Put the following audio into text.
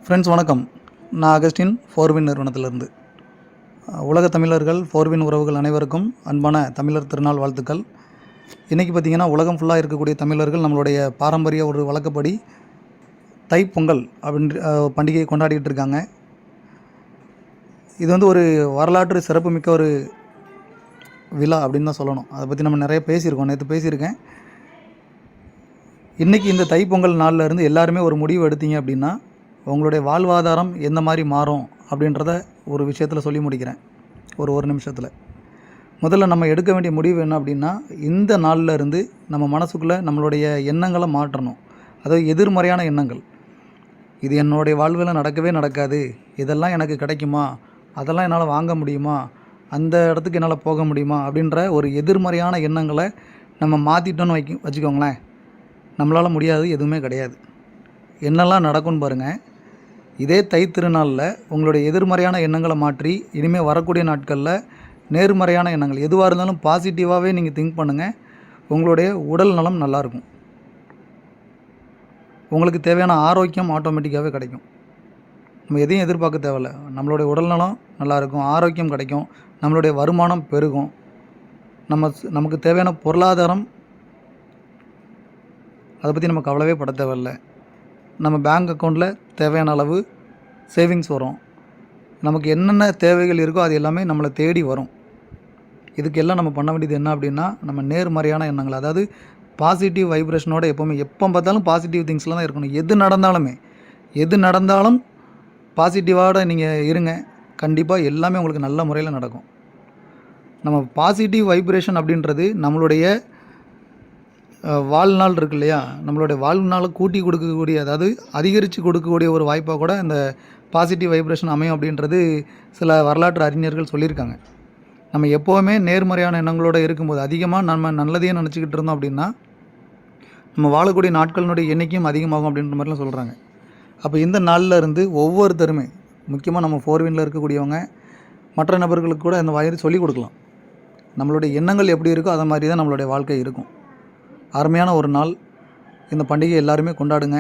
Friends வணக்கம். நான் Augustine ஃபோர்வின் நிறுவனத்திலிருந்து. உலக தமிழர்கள் ஃபோர்வின் உறவுகள் அனைவருக்கும் அன்பான தமிழர் திருநாள் வாழ்த்துக்கள். இன்றைக்கி பார்த்திங்கன்னா உலகம் ஃபுல்லாக இருக்கக்கூடிய தமிழர்கள் நம்மளுடைய பாரம்பரிய ஒரு வழக்கப்படி தைப்பொங்கல் அப்படின்ற பண்டிகையை கொண்டாடிக்கிட்டு இருக்காங்க. இது வந்து ஒரு வரலாற்று சிறப்புமிக்க ஒரு விழா அப்படின்னு தான் சொல்லணும். அதை பற்றி நம்ம நிறைய பேசியிருக்கோம், நேற்று பேசியிருக்கேன். இன்றைக்கி இந்த தைப்பொங்கல் நாளில் இருந்து எல்லாருமே ஒரு முடிவு எடுத்தீங்க அப்படின்னா உங்களுடைய வாழ்வாதாரம் எந்த மாதிரி மாறும் அப்படின்றத ஒரு விஷயத்தில் சொல்லி முடிக்கிறேன். ஒரு நிமிஷத்தில் முதல்ல நம்ம எடுக்க வேண்டிய முடிவு என்ன அப்படின்னா, இந்த நாளில் இருந்து நம்ம மனசுக்குள்ளே நம்மளுடைய எண்ணங்களை மாற்றணும். அதாவது எதிர்மறையான எண்ணங்கள், இது என்னுடைய வாழ்வில் நடக்கவே நடக்காது, இதெல்லாம் எனக்கு கிடைக்குமா, அதெல்லாம் என்னால் வாங்க முடியுமா, அந்த இடத்துக்கு என்னால் போக முடியுமா அப்படின்ற ஒரு எதிர்மறையான எண்ணங்களை நம்ம மாற்றிட்டோன்னு வச்சுக்கோங்களேன், நம்மளால் முடியாது எதுவுமே கிடையாது. என்னெல்லாம் நடக்கும்னு பாருங்கள். இதே தைத்திருநாளில் உங்களுடைய எதிர்மறையான எண்ணங்களை மாற்றி இனிமேல் வரக்கூடிய நாட்களில் நேர்மறையான எண்ணங்கள் எதுவாக இருந்தாலும் பாசிட்டிவாகவே நீங்கள் திங்க் பண்ணுங்கள். உங்களுடைய உடல் நலம் நல்லாயிருக்கும். உங்களுக்கு தேவையான ஆரோக்கியம் ஆட்டோமேட்டிக்காகவே கிடைக்கும். நம்ம எதையும் எதிர்பார்க்க தேவையில்லை. நம்மளுடைய உடல் நலம் நல்லாயிருக்கும், ஆரோக்கியம் கிடைக்கும், நம்மளுடைய வருமானம் பெருகும், நமக்கு தேவையான பொருளாதாரம் அதை பற்றி நம்ம கவலைவே பட தேவையில்லை. நம்ம பேங்க் அக்கௌண்ட்டில் தேவையான அளவு சேவிங்ஸ் வரும். நமக்கு என்னென்ன தேவைகள் இருக்கோ அது எல்லாமே நம்மளை தேடி வரும். இதுக்கெல்லாம் நம்ம பண்ண வேண்டியது என்ன அப்படின்னா, நம்ம நேர்மறையான எண்ணங்கள், அதாவது பாசிட்டிவ் வைப்ரேஷனோட எப்போ பார்த்தாலும் பாசிட்டிவ் திங்ஸில் தான் இருக்கணும். எது நடந்தாலும் பாசிட்டிவோட நீங்கள் இருங்க. கண்டிப்பாக எல்லாமே உங்களுக்கு நல்ல முறையில் நடக்கும். நம்ம பாசிட்டிவ் வைப்ரேஷன் அப்படின்றது நம்மளுடைய வாழ்நாள் இருக்கு இல்லையா, நம்மளுடைய வாழ்நாளை கூட்டி கொடுக்கக்கூடிய, அதாவது அதிகரித்து கொடுக்கக்கூடிய ஒரு வாய்ப்பாக கூட இந்த பாசிட்டிவ் வைப்ரேஷன் அமையும் அப்படின்றது சில வரலாற்று அறிஞர்கள் சொல்லியிருக்காங்க. நம்ம எப்போவுமே நேர்மறையான எண்ணங்களோடு இருக்கும்போது, அதிகமாக நம்ம நல்லதையே நினச்சிக்கிட்டு இருந்தோம் அப்படின்னா நம்ம வாழக்கூடிய நாட்களினுடைய எண்ணிக்கையும் அதிகமாகும் அப்படின்ற மாதிரிலாம் சொல்கிறாங்க. அப்போ இந்த நாளில் இருந்து ஒவ்வொருத்தருமே, முக்கியமாக நம்ம ஃபோர்வினில் இருக்கக்கூடியவங்க மற்ற நபர்களுக்கு கூட இந்த மாதிரி சொல்லிக் கொடுக்கலாம். நம்மளுடைய எண்ணங்கள் எப்படி இருக்கோ அதை மாதிரி தான் நம்மளுடைய வாழ்க்கை இருக்கும். அருமையான ஒரு நாள். இந்த பண்டிகை எல்லாருமே கொண்டாடுங்க.